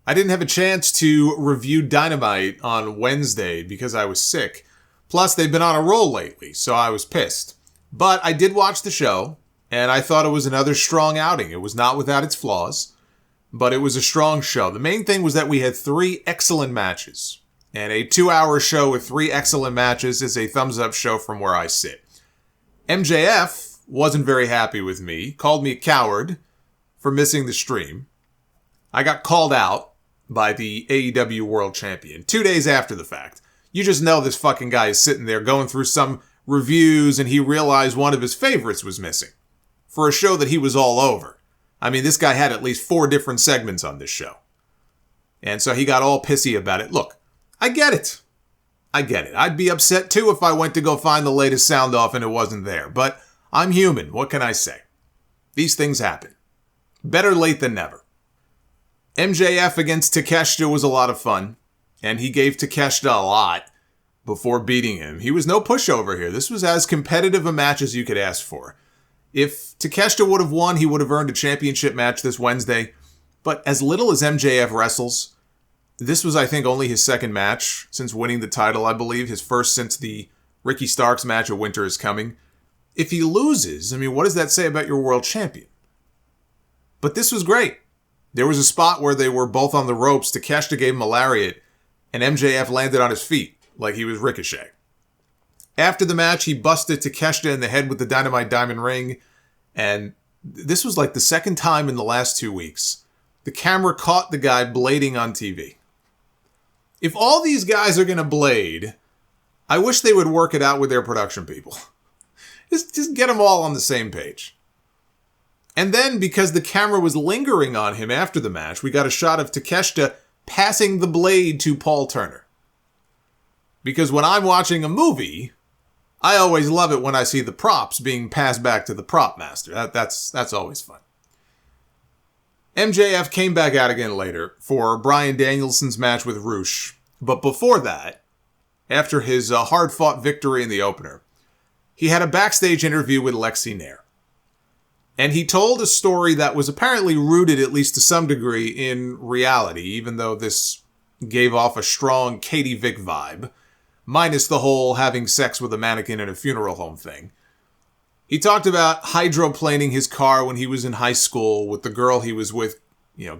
I didn't have a chance to review Dynamite on Wednesday because I was sick. Plus, they've been on a roll lately, so I was pissed. But I did watch the show, and I thought it was another strong outing. It was not without its flaws, but it was a strong show. The main thing was that we had 3 excellent matches. And a 2-hour show with 3 excellent matches is a thumbs-up show from where I sit. MJF wasn't very happy with me, called me a coward for missing the stream. I got called out by the AEW World Champion 2 days after the fact. You just know this fucking guy is sitting there going through some reviews and he realized one of his favorites was missing for a show that he was all over. I mean, this guy had at least 4 different segments on this show. And so he got all pissy about it. Look, I get it. I'd be upset too if I went to go find the latest sound off and it wasn't there. But I'm human. What can I say? These things happen. Better late than never. MJF against Takeshita was a lot of fun. And he gave Takeshita a lot before beating him. He was no pushover here. This was as competitive a match as you could ask for. If Takeshita would have won, he would have earned a championship match this Wednesday. But as little as MJF wrestles, this was, I think, only his second match since winning the title, I believe. His first since the Ricky Starks match at Winter is Coming. If he loses, I mean, what does that say about your world champion? But this was great. There was a spot where they were both on the ropes. Takeshita gave him a lariat, and MJF landed on his feet like he was Ricochet. After the match, he busted Takeshita in the head with the Dynamite Diamond Ring, and this was like the second time in the last 2 weeks the camera caught the guy blading on TV. If all these guys are going to blade, I wish they would work it out with their production people. Just get them all on the same page. And then, because the camera was lingering on him after the match, we got a shot of Takeshita passing the blade to Paul Turner. Because when I'm watching a movie, I always love it when I see the props being passed back to the prop master. That's always fun. MJF came back out again later for Bryan Danielson's match with Roosh. But before that, after his hard-fought victory in the opener, he had a backstage interview with Lexi Nair. And he told a story that was apparently rooted, at least to some degree, in reality, even though this gave off a strong Katie Vick vibe, minus the whole having sex with a mannequin in a funeral home thing. He talked about hydroplaning his car when he was in high school with the girl he was with,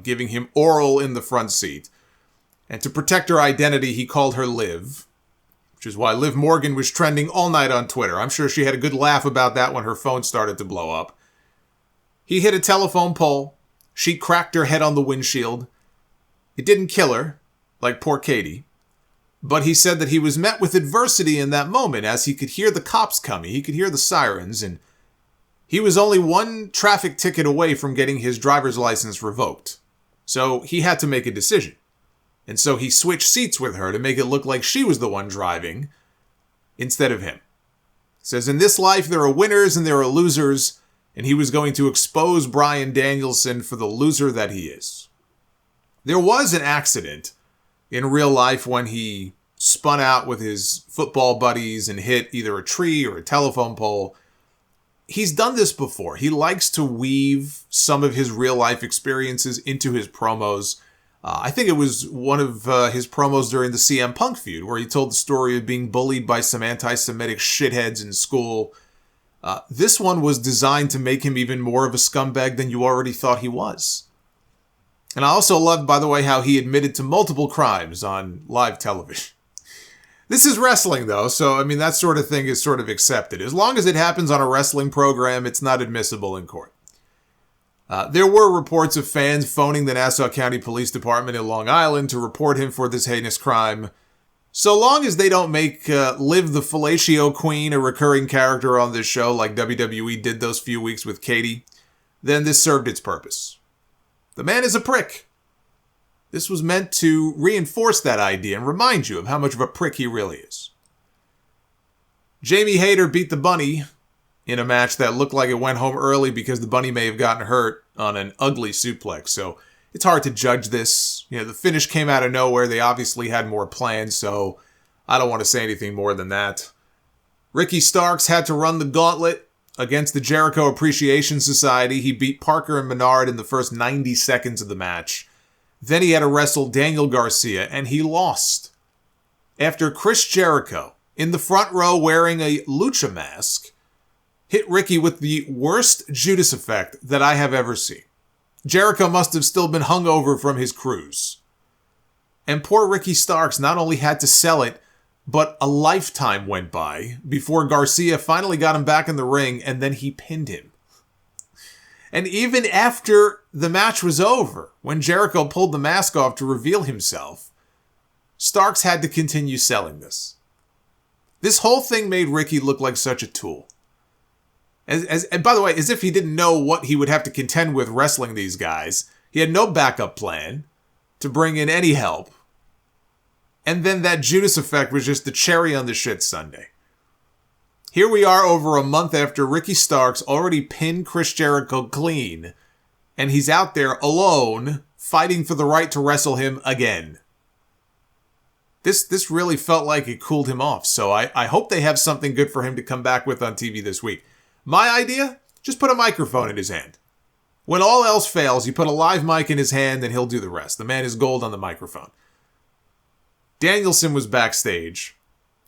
giving him oral in the front seat. And to protect her identity, he called her Liv, which is why Liv Morgan was trending all night on Twitter. I'm sure she had a good laugh about that when her phone started to blow up. He hit a telephone pole. She cracked her head on the windshield. It didn't kill her, like poor Katie. But he said that he was met with adversity in that moment as he could hear the cops coming. He could hear the sirens, and he was only 1 traffic ticket away from getting his driver's license revoked. So he had to make a decision. And so he switched seats with her to make it look like she was the one driving instead of him. He says, in this life, there are winners and there are losers, and he was going to expose Bryan Danielson for the loser that he is. There was an accident in real life when he spun out with his football buddies and hit either a tree or a telephone pole. He's done this before. He likes to weave some of his real life experiences into his promos. I think it was one of his promos during the CM Punk feud where he told the story of being bullied by some anti-Semitic shitheads in school. This one was designed to make him even more of a scumbag than you already thought he was. And I also loved, by the way, how he admitted to multiple crimes on live television. This is wrestling, though, so, that sort of thing is sort of accepted. As long as it happens on a wrestling program, it's not admissible in court. There were reports of fans phoning the Nassau County Police Department in Long Island to report him for this heinous crime. So long as they don't make Liv the Fellatio Queen a recurring character on this show like WWE did those few weeks with Katie, then this served its purpose. The man is a prick. This was meant to reinforce that idea and remind you of how much of a prick he really is. Jamie Hayter beat the Bunny in a match that looked like it went home early because the Bunny may have gotten hurt on an ugly suplex. So it's hard to judge this. The finish came out of nowhere. They obviously had more planned, so I don't want to say anything more than that. Ricky Starks had to run the gauntlet against the Jericho Appreciation Society. He beat Parker and Menard in the first 90 seconds of the match. Then he had to wrestle Daniel Garcia, and he lost. After Chris Jericho, in the front row wearing a lucha mask, hit Ricky with the worst Judas effect that I have ever seen. Jericho must have still been hungover from his cruise. And poor Ricky Starks not only had to sell it, but a lifetime went by before Garcia finally got him back in the ring, and then he pinned him. And even after the match was over, when Jericho pulled the mask off to reveal himself, Starks had to continue selling this. This whole thing made Ricky look like such a tool. And by the way, as if he didn't know what he would have to contend with wrestling these guys. He had no backup plan to bring in any help. And then that Judas effect was just the cherry on the shit sundae. Here we are over a month after Ricky Starks already pinned Chris Jericho clean, and he's out there alone fighting for the right to wrestle him again. This really felt like it cooled him off, so I hope they have something good for him to come back with on TV this week. My idea? Just put a microphone in his hand. When all else fails, you put a live mic in his hand and he'll do the rest. The man is gold on the microphone. Danielson was backstage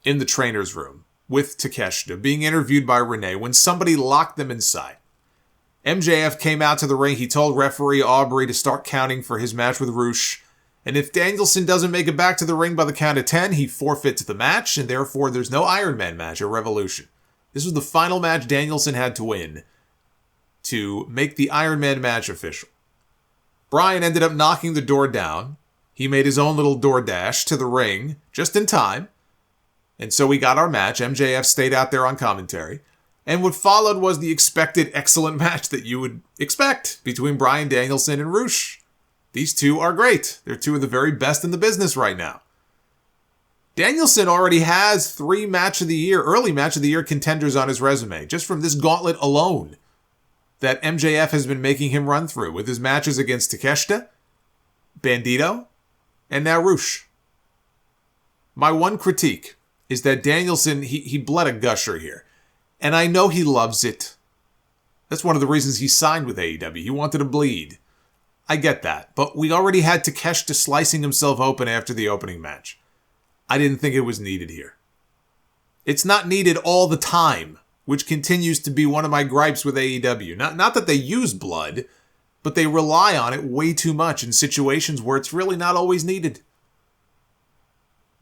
in the trainer's room with Takeshita being interviewed by Renee when somebody locked them inside. MJF came out to the ring. He told referee Aubrey to start counting for his match with Rush. And if Danielson doesn't make it back to the ring by the count of 10, he forfeits the match, and therefore there's no Iron Man match at Revolution. This was the final match Danielson had to win to make the Iron Man match official. Bryan ended up knocking the door down. He made his own little door dash to the ring just in time. And so we got our match. MJF stayed out there on commentary. And what followed was the expected excellent match that you would expect between Bryan Danielson and Rush. These two are great. They're two of the very best in the business right now. Danielson already has 3 early match of the year contenders on his resume, just from this gauntlet alone that MJF has been making him run through with his matches against Takeshita, Bandito, and now Rush. My one critique is that Danielson, he bled a gusher here. And I know he loves it. That's one of the reasons he signed with AEW. He wanted to bleed. I get that. But we already had Takeshita slicing himself open after the opening match. I didn't think it was needed here. It's not needed all the time, which continues to be one of my gripes with AEW. Not that they use blood, but they rely on it way too much in situations where it's really not always needed.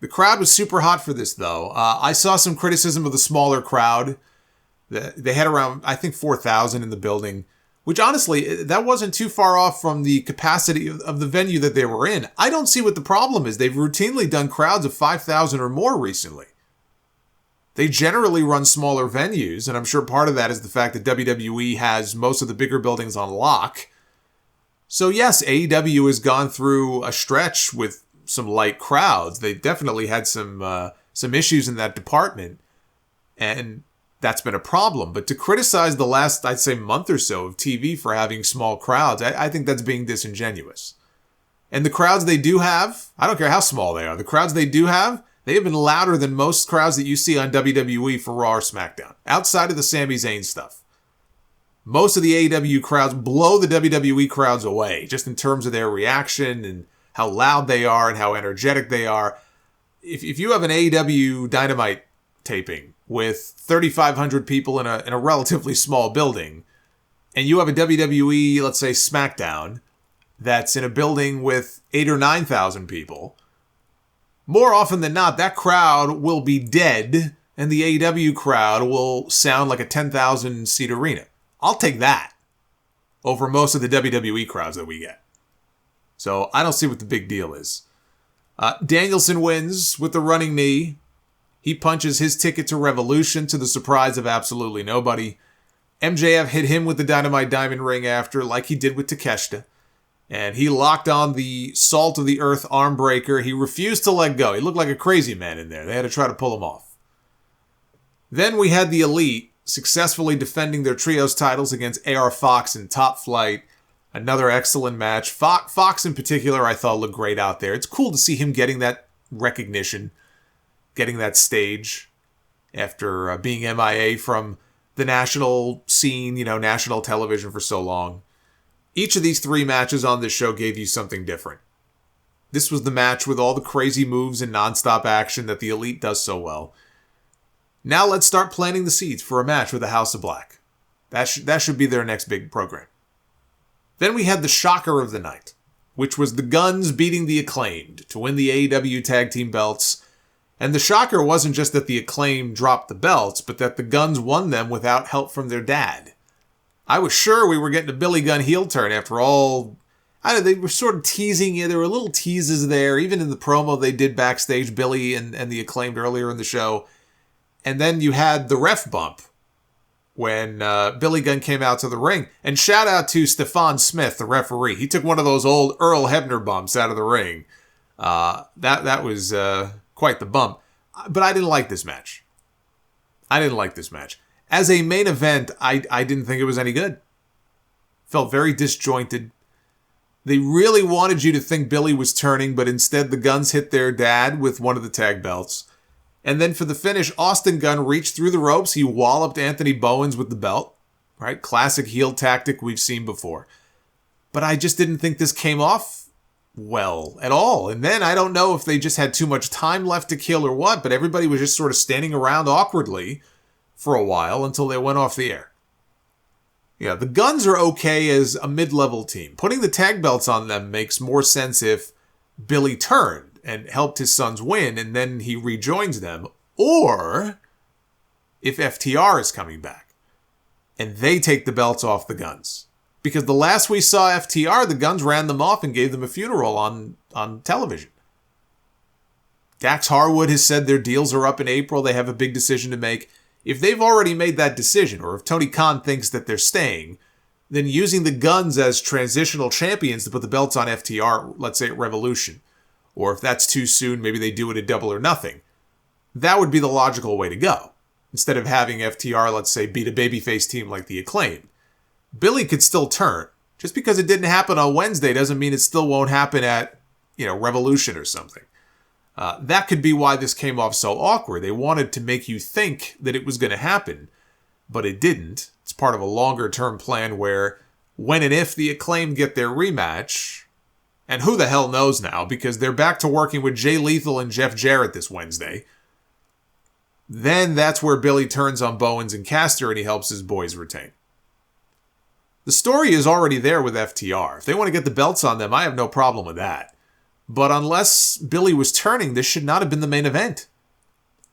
The crowd was super hot for this, though. I saw some criticism of the smaller crowd. They had around, I think, 4,000 in the building, which honestly, that wasn't too far off from the capacity of the venue that they were in. I don't see what the problem is. They've routinely done crowds of 5,000 or more recently. They generally run smaller venues, and I'm sure part of that is the fact that WWE has most of the bigger buildings on lock. So yes, AEW has gone through a stretch with some light crowds. They've definitely had some issues in that department, and that's been a problem. But to criticize the last, I'd say, month or so of TV for having small crowds, I think that's being disingenuous. And the crowds they do have, I don't care how small they are, the crowds they do have, they have been louder than most crowds that you see on WWE for Raw or SmackDown, outside of the Sami Zayn stuff. Most of the AEW crowds blow the WWE crowds away, just in terms of their reaction and how loud they are and how energetic they are. If you have an AEW Dynamite taping with 3,500 people in a relatively small building, and you have a WWE, let's say SmackDown, that's in a building with 8,000 or 9,000 people, more often than not, that crowd will be dead, and the AEW crowd will sound like a 10,000 seat arena. I'll take that over most of the WWE crowds that we get. So I don't see what the big deal is. Danielson wins with the running knee. He punches his ticket to Revolution to the surprise of absolutely nobody. MJF hit him with the Dynamite Diamond Ring after, like he did with Takeshita. And he locked on the Salt of the Earth arm breaker. He refused to let go. He looked like a crazy man in there. They had to try to pull him off. Then we had the Elite successfully defending their trios titles against AR Fox and Top Flight. Another excellent match. Fox in particular I thought looked great out there. It's cool to see him getting that recognition, getting that stage after being MIA from the national scene, national television for so long. Each of these 3 matches on this show gave you something different. This was the match with all the crazy moves and nonstop action that the Elite does so well. Now let's start planting the seeds for a match with the House of Black. That should be their next big program. Then we had the shocker of the night, which was the Guns beating the Acclaimed to win the AEW Tag Team belts. And the shocker wasn't just that the Acclaimed dropped the belts, but that the Guns won them without help from their dad. I was sure we were getting a Billy Gunn heel turn after all. They were sort of teasing you. There were little teases there, even in the promo they did backstage, Billy and the Acclaimed earlier in the show. And then you had the ref bump when Billy Gunn came out to the ring. And shout out to Stephon Smith, the referee. He took one of those old Earl Hebner bumps out of the ring. That was quite the bump. But I didn't like this match. As a main event, I didn't think it was any good. Felt very disjointed. They really wanted you to think Billy was turning, but instead the Guns hit their dad with one of the tag belts. And then for the finish, Austin Gunn reached through the ropes. He walloped Anthony Bowens with the belt. Right? Classic heel tactic we've seen before. But I just didn't think this came off well at all. And then I don't know if they just had too much time left to kill or what, but everybody was just sort of standing around awkwardly for a while until they went off the air. Yeah, the Guns are okay as a mid-level team. Putting the tag belts on them makes more sense if Billy turned and helped his sons win, and then he rejoins them. Or if FTR is coming back, and they take the belts off the Guns. Because the last we saw FTR, the Guns ran them off and gave them a funeral on television. Dax Harwood has said their deals are up in April. They have a big decision to make. If they've already made that decision, or if Tony Khan thinks that they're staying, then using the Guns as transitional champions to put the belts on FTR, let's say at Revolution, or if that's too soon, maybe they do it at Double or Nothing. That would be the logical way to go. Instead of having FTR, let's say, beat a babyface team like the Acclaimed. Billy could still turn. Just because it didn't happen on Wednesday doesn't mean it still won't happen at, Revolution or something. That could be why this came off so awkward. They wanted to make you think that it was going to happen, but it didn't. It's part of a longer-term plan where when and if the Acclaimed get their rematch, and who the hell knows now, because they're back to working with Jay Lethal and Jeff Jarrett this Wednesday, then that's where Billy turns on Bowens and Caster and he helps his boys retain. The story is already there with FTR. If they want to get the belts on them, I have no problem with that. But unless Billy was turning, this should not have been the main event.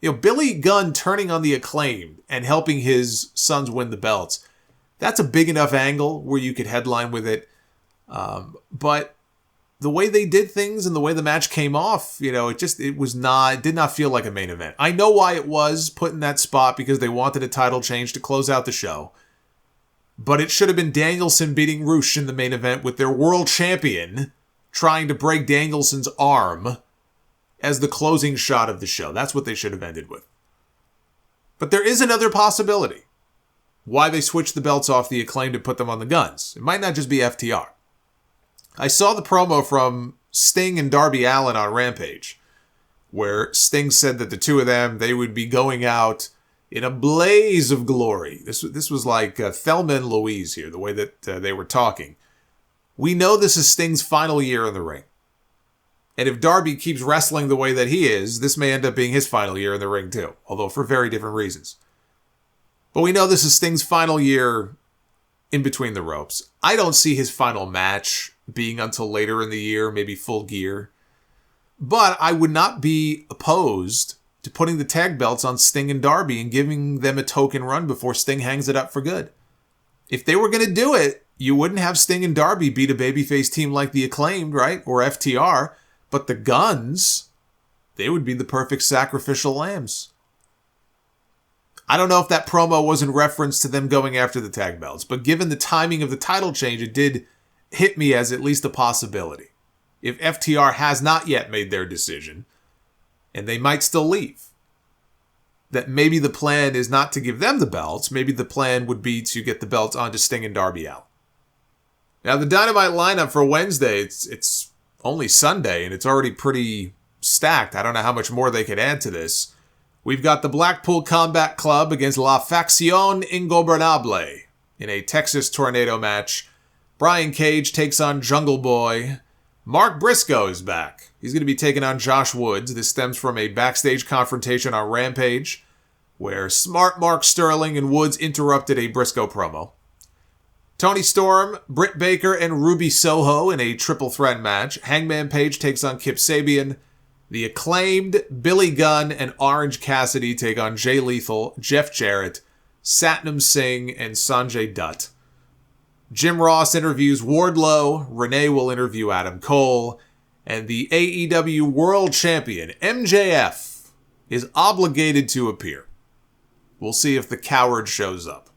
Billy Gunn turning on the Acclaimed and helping his sons win the belts, that's a big enough angle where you could headline with it. But the way they did things and the way the match came off, it did not feel like a main event. I know why it was put in that spot, because they wanted a title change to close out the show. But it should have been Danielson beating Rush in the main event with their world champion trying to break Danielson's arm as the closing shot of the show. That's what they should have ended with. But there is another possibility why they switched the belts off the Acclaimed and put them on the Guns. It might not just be FTR. I saw the promo from Sting and Darby Allin on Rampage, where Sting said that the two of them, they would be going out in a blaze of glory. This was like Thelma and Louise here, the way that they were talking. We know this is Sting's final year in the ring. And if Darby keeps wrestling the way that he is, this may end up being his final year in the ring too, although for very different reasons. But we know this is Sting's final year in between the ropes. I don't see his final match being until later in the year, maybe Full Gear. But I would not be opposed to putting the tag belts on Sting and Darby and giving them a token run before Sting hangs it up for good. If they were going to do it, you wouldn't have Sting and Darby beat a babyface team like the Acclaimed, right? Or FTR. But the Guns, they would be the perfect sacrificial lambs. I don't know if that promo was in reference to them going after the tag belts, but given the timing of the title change, it did hit me as at least a possibility. If FTR has not yet made their decision, and they might still leave, that maybe the plan is not to give them the belts, maybe the plan would be to get the belts onto Sting and Darby Allin. Now, the Dynamite lineup for Wednesday, it's only Sunday, and it's already pretty stacked. I don't know how much more they could add to this. We've got the Blackpool Combat Club against La Facción Ingobernable in a Texas Tornado match. Brian Cage takes on Jungle Boy. Mark Briscoe is back. He's going to be taking on Josh Woods. This stems from a backstage confrontation on Rampage, where smart Mark Sterling and Woods interrupted a Briscoe promo. Tony Storm, Britt Baker, and Ruby Soho in a triple threat match. Hangman Page takes on Kip Sabian. The Acclaimed, Billy Gunn, and Orange Cassidy take on Jay Lethal, Jeff Jarrett, Satnam Singh, and Sanjay Dutt. Jim Ross interviews Wardlow, Renee will interview Adam Cole, and the AEW World Champion, MJF, is obligated to appear. We'll see if the coward shows up.